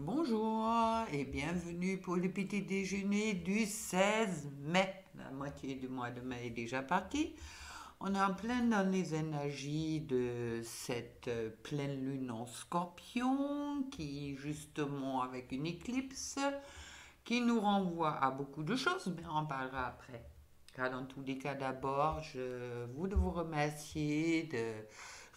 Bonjour et bienvenue pour le petit déjeuner du 16 mai. La moitié du mois de mai est déjà partie. On est en plein dans les énergies de cette pleine lune en Scorpion qui justement avec une éclipse qui nous renvoie à beaucoup de choses, mais on en parlera après. Car dans tous les cas, d'abord, je voulais vous remercier de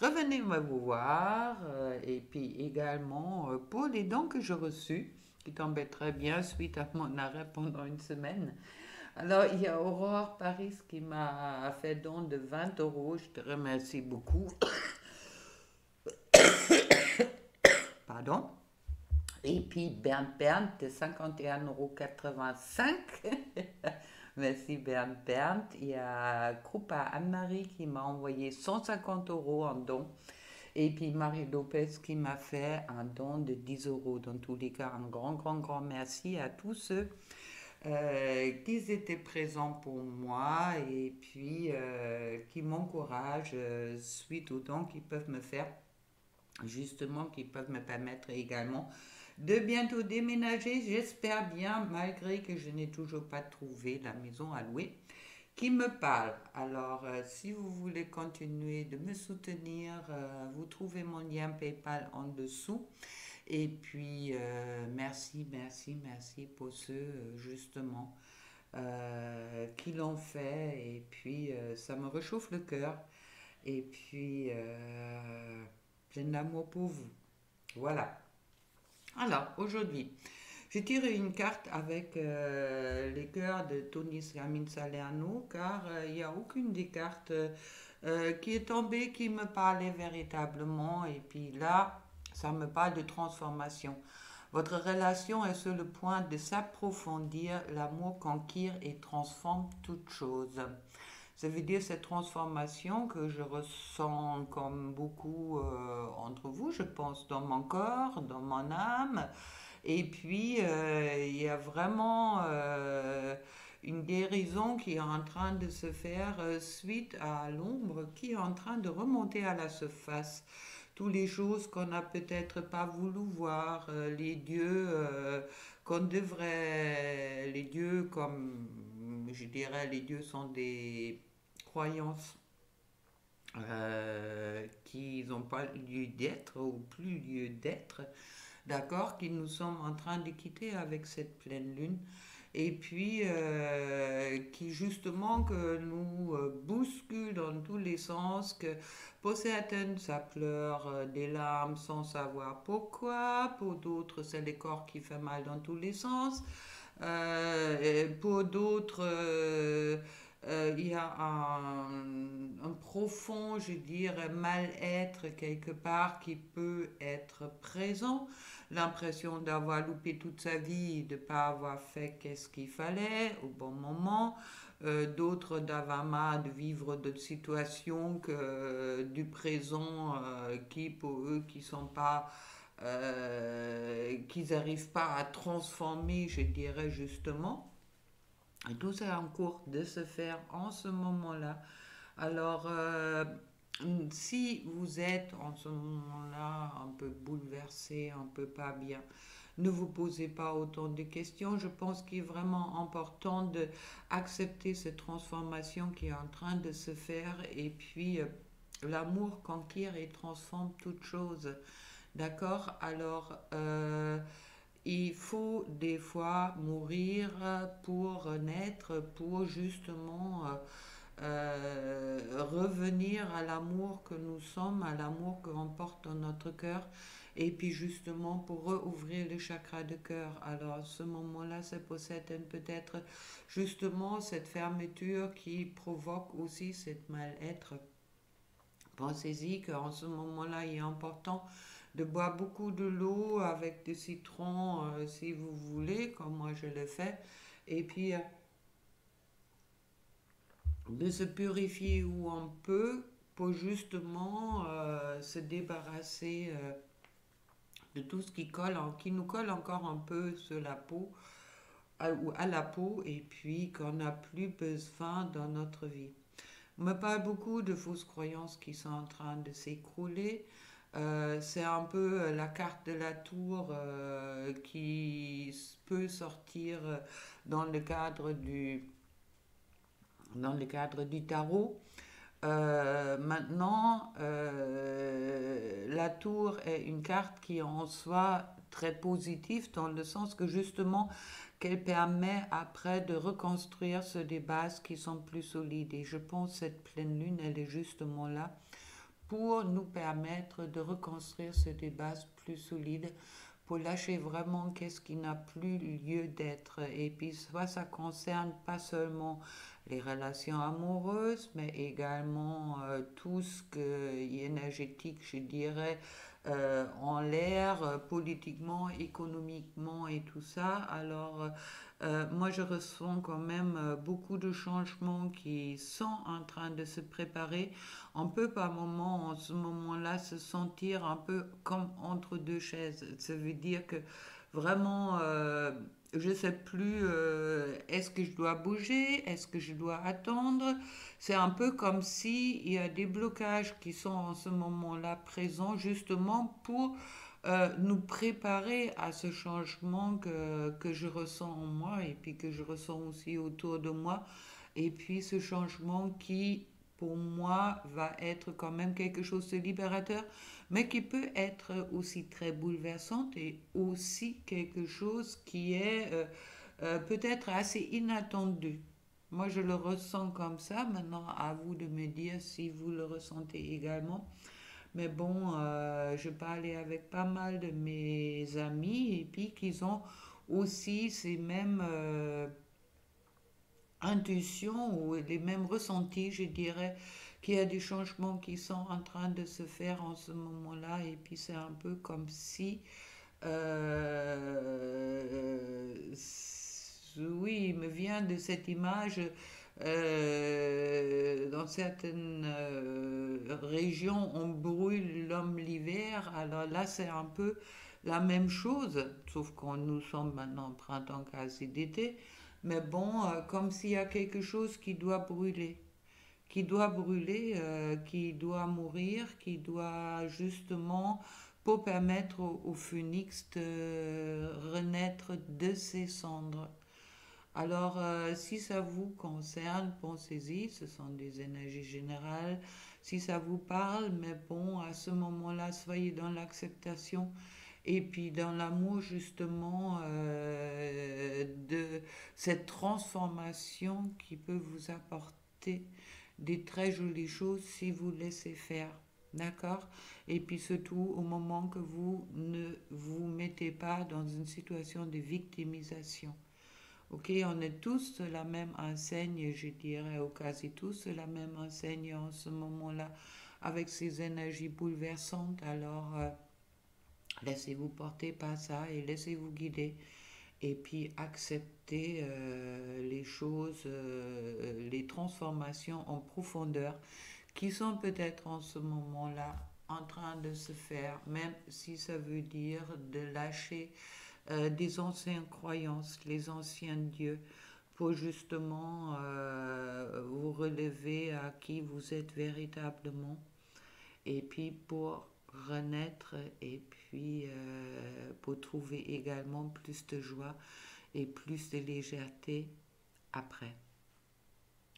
revenir me voir et puis également pour les dons que j'ai reçus, qui tombaient très bien suite à mon arrêt pendant une semaine. Alors, il y a Aurore Paris qui m'a fait don de 20 euros. Je te remercie beaucoup. Pardon. Et puis Bernd de 51,85 euros. Merci Bernd. Il y a Krupa Anne-Marie qui m'a envoyé 150 euros en don. Et puis Marie Lopez qui m'a fait un don de 10 euros. Dans tous les cas, un grand merci à tous ceux qui étaient présents pour moi et puis qui m'encouragent suite aux dons qu'ils peuvent me faire, justement, qui peuvent me permettre également de bientôt déménager, j'espère bien, malgré que je n'ai toujours pas trouvé la maison à louer qui me parle. Alors, si vous voulez continuer de me soutenir, vous trouvez mon lien PayPal en dessous. Et puis, merci pour ceux, justement, qui l'ont fait. Et puis, ça me réchauffe le cœur. Et puis, plein d'amour pour vous. Voilà. Alors, aujourd'hui, j'ai tiré une carte avec les cœurs de Tony Scamin Salerno car il n'y a aucune des cartes qui est tombée qui me parlait véritablement. Et puis là, ça me parle de transformation. Votre relation est sur le point de s'approfondir. L'amour conquiert et transforme toute chose. Ça veut dire cette transformation que je ressens comme beaucoup entre vous, je pense, dans mon corps, dans mon âme. Et puis, il y a vraiment une guérison qui est en train de se faire suite à l'ombre qui est en train de remonter à la surface. Toutes les choses qu'on n'a peut-être pas voulu voir, les dieux qu'on devrait, les dieux comme, je dirais, les dieux sont des croyances qui n'ont pas lieu d'être ou plus lieu d'être, d'accord, qui nous sommes en train de quitter avec cette pleine lune et puis qui justement que nous bouscule dans tous les sens, que pour certaines ça pleure des larmes sans savoir pourquoi, pour d'autres c'est le corps qui fait mal dans tous les sens, et pour d'autres il y a un profond, je dirais, mal-être quelque part qui peut être présent, l'impression d'avoir loupé toute sa vie, de ne pas avoir fait qu'est-ce qu'il fallait au bon moment, d'autres d'avoir marre de vivre d'autres situations que du présent qui pour eux qui sont pas qu'ils n'arrivent pas à transformer, je dirais justement. Et tout ça est en cours de se faire en ce moment-là. Alors, si vous êtes en ce moment-là un peu bouleversé, un peu pas bien, ne vous posez pas autant de questions. Je pense qu'il est vraiment important de accepter cette transformation qui est en train de se faire et puis l'amour conquiert et transforme toute chose. D'accord. Alors, il faut des fois mourir pour naître, pour justement revenir à l'amour que nous sommes, à l'amour qu'on porte dans notre cœur, et puis justement pour rouvrir le chakra de cœur. Alors, ce moment-là, c'est pour certaines peut-être justement cette fermeture qui provoque aussi cette mal-être. Pensez-y qu'en ce moment-là, il est important de boire beaucoup de l'eau avec du citron si vous voulez, comme moi je le fais. Et puis de se purifier où on peut pour justement se débarrasser de tout ce qui colle, qui nous colle encore un peu sur la peau ou à la peau et puis qu'on n'a plus besoin dans notre vie. On me parle beaucoup de fausses croyances qui sont en train de s'écrouler. C'est un peu la carte de la tour qui peut sortir dans le cadre dans le cadre du tarot. Maintenant, la tour est une carte qui est en soi très positive dans le sens que justement qu'elle permet après de reconstruire sur des bases qui sont plus solides. Et je pense que cette pleine lune, elle est justement là pour nous permettre de reconstruire sur des bases plus solides, pour lâcher vraiment qu'est-ce qui n'a plus lieu d'être. Et puis ça concerne pas seulement les relations amoureuses, mais également tout ce qui est énergétique, je dirais, en l'air, politiquement, économiquement et tout ça. Alors, moi, je ressens quand même beaucoup de changements qui sont en train de se préparer. On peut par moment, en ce moment-là, se sentir un peu comme entre deux chaises. Ça veut dire que vraiment, je ne sais plus, est-ce que je dois bouger, est-ce que je dois attendre. C'est un peu comme si il y a des blocages qui sont en ce moment-là présents justement pour nous préparer à ce changement que je ressens en moi et puis que je ressens aussi autour de moi. Et puis ce changement qui, pour moi, va être quand même quelque chose de libérateur, mais qui peut être aussi très bouleversante et aussi quelque chose qui est peut-être assez inattendu. Moi, je le ressens comme ça. Maintenant, à vous de me dire si vous le ressentez également. Mais bon, je parlais avec pas mal de mes amis et puis qu'ils ont aussi ces mêmes intuitions ou les mêmes ressentis, je dirais, qu'il y a des changements qui sont en train de se faire en ce moment-là. Et puis c'est un peu comme si, oui, il me vient de cette image. Dans certaines régions, on brûle l'homme l'hiver. Alors là, c'est un peu la même chose, sauf qu'on nous sommes maintenant en printemps quasi d'été. Mais bon, comme s'il y a quelque chose qui doit brûler, qui doit mourir, qui doit justement pour permettre au phénix de renaître de ses cendres. Alors, si ça vous concerne, pensez-y, ce sont des énergies générales. Si ça vous parle, mais bon, à ce moment-là, soyez dans l'acceptation et puis dans l'amour justement de cette transformation qui peut vous apporter des très jolies choses si vous laissez faire. D'accord. Et puis surtout au moment que vous ne vous mettez pas dans une situation de victimisation. Ok, on est tous de la même enseigne, je dirais, ou quasi tous de la même enseigne en ce moment-là, avec ces énergies bouleversantes. Alors, laissez-vous porter par ça et laissez-vous guider. Et puis, acceptez les choses, les transformations en profondeur qui sont peut-être en ce moment-là en train de se faire, même si ça veut dire de lâcher des anciennes croyances, les anciens dieux, pour justement vous relever à qui vous êtes véritablement, et puis pour renaître, et puis pour trouver également plus de joie et plus de légèreté après.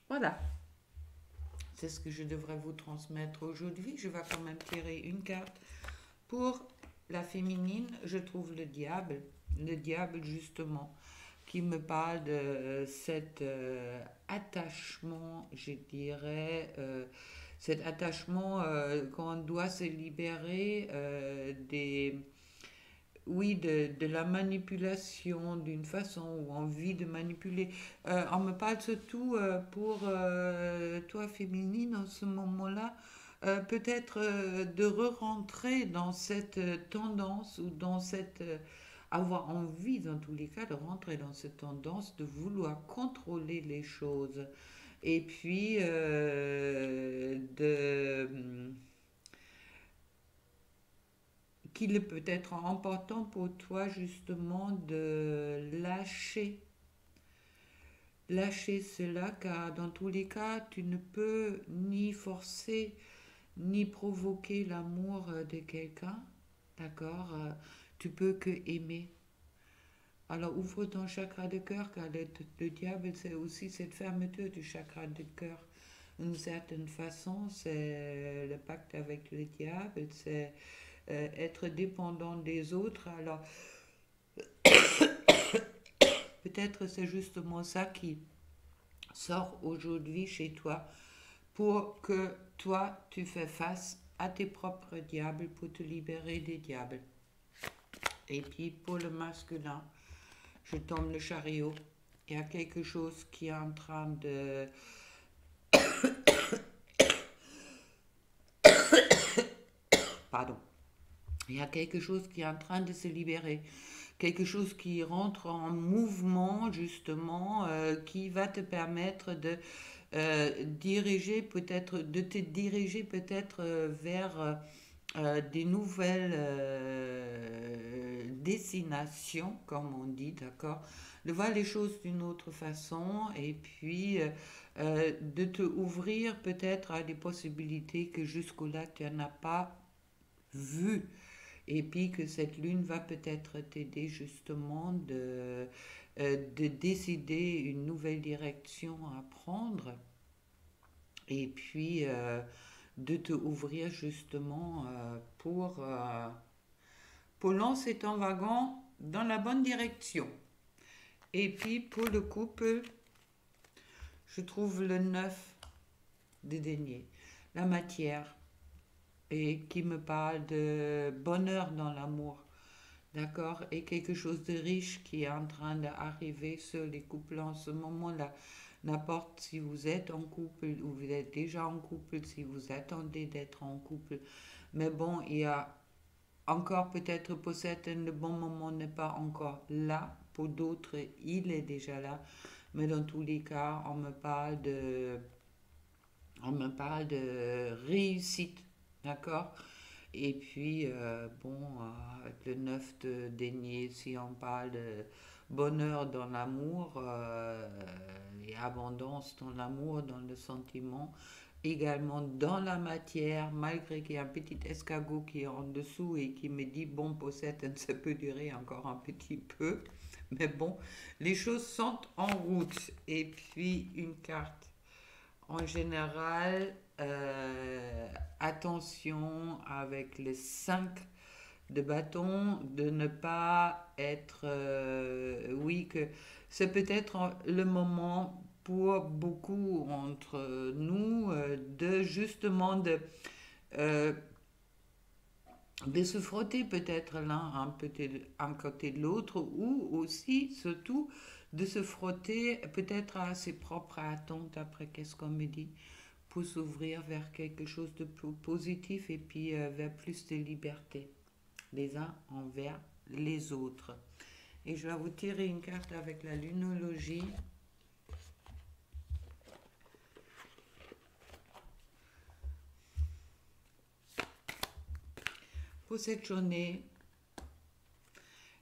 Voilà, c'est ce que je devrais vous transmettre aujourd'hui. Je vais quand même tirer une carte pour la féminine. Je trouve le diable justement, qui me parle de cet attachement, je dirais, cet attachement qu'on doit se libérer oui, de la manipulation d'une façon ou envie de manipuler. On me parle surtout pour toi féminine en ce moment-là, peut-être de re-rentrer dans cette tendance ou dans cette avoir envie dans tous les cas de rentrer dans cette tendance de vouloir contrôler les choses et puis qu'il est peut-être important pour toi justement de lâcher cela, car dans tous les cas tu ne peux ni forcer ni provoquer l'amour de quelqu'un, d'accord. Tu peux que aimer. Alors ouvre ton chakra de cœur, car le diable, c'est aussi cette fermeture du chakra de cœur. D'une certaine façon, c'est le pacte avec le diable, c'est être dépendant des autres. Alors peut-être c'est justement ça qui sort aujourd'hui chez toi pour que toi, tu fais face à tes propres diables pour te libérer des diables. Et puis pour le masculin, je tombe le chariot. Il y a quelque chose qui est en train de... Pardon. Il y a quelque chose qui est en train de se libérer. Quelque chose qui rentre en mouvement, justement, qui va te permettre de diriger peut-être, de te diriger peut-être vers des nouvelles destinations, comme on dit, d'accord? De voir les choses d'une autre façon et puis de te ouvrir peut-être à des possibilités que jusque-là tu n'as pas vues. Et puis que cette lune va peut-être t'aider justement de décider une nouvelle direction à prendre et puis de te ouvrir justement pour lancer ton wagon dans la bonne direction. Et puis pour le couple, je trouve le 9 de denier, la matière, et qui me parle de bonheur dans l'amour. D'accord? Et quelque chose de riche qui est en train d'arriver sur les couples en ce moment-là. N'importe si vous êtes en couple ou vous êtes déjà en couple, si vous attendez d'être en couple. Mais bon, il y a encore peut-être pour certains, le bon moment n'est pas encore là. Pour d'autres, il est déjà là. Mais dans tous les cas, on me parle de réussite. D'accord? Et puis, bon, avec le 9 de denier, si on parle de bonheur dans l'amour et abondance dans l'amour, dans le sentiment, également dans la matière, malgré qu'il y a un petit escargot qui est en dessous et qui me dit, bon, pour certaines, ça peut durer encore un petit peu, mais bon, les choses sont en route. Et puis, une carte en général, attention avec les 5 de bâton, de ne pas être... oui, que c'est peut-être le moment pour beaucoup entre nous de justement euh, de se frotter peut-être l'un un côté de l'autre ou aussi, surtout, de se frotter peut-être à ses propres attentes après qu'est-ce qu'on me dit pour s'ouvrir vers quelque chose de plus positif et puis vers plus de liberté les uns envers les autres. Et je vais vous tirer une carte avec la lunologie. Pour cette journée,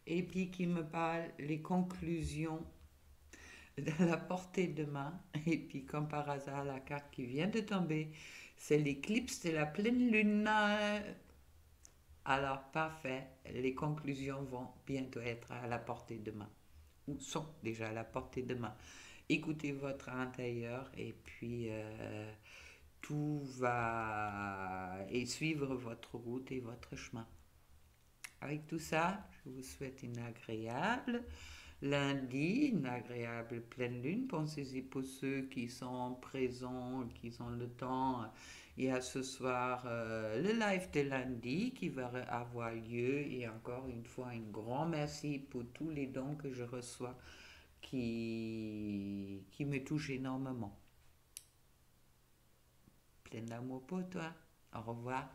et puis qui me parle les conclusions de la portée de main. Et puis comme par hasard, la carte qui vient de tomber, c'est l'éclipse de la pleine lune. Alors parfait, les conclusions vont bientôt être à la portée de main, ou sont déjà à la portée de main. Écoutez votre intérieur et puis tout va et suivre votre route et votre chemin. Avec tout ça, je vous souhaite une agréable lundi, une agréable pleine lune. Pensez-y pour ceux qui sont présents, qui ont le temps. Il y a ce soir le live de lundi qui va avoir lieu. Et encore une fois, un grand merci pour tous les dons que je reçois qui me touchent énormément. Plein d'amour pour toi. Au revoir.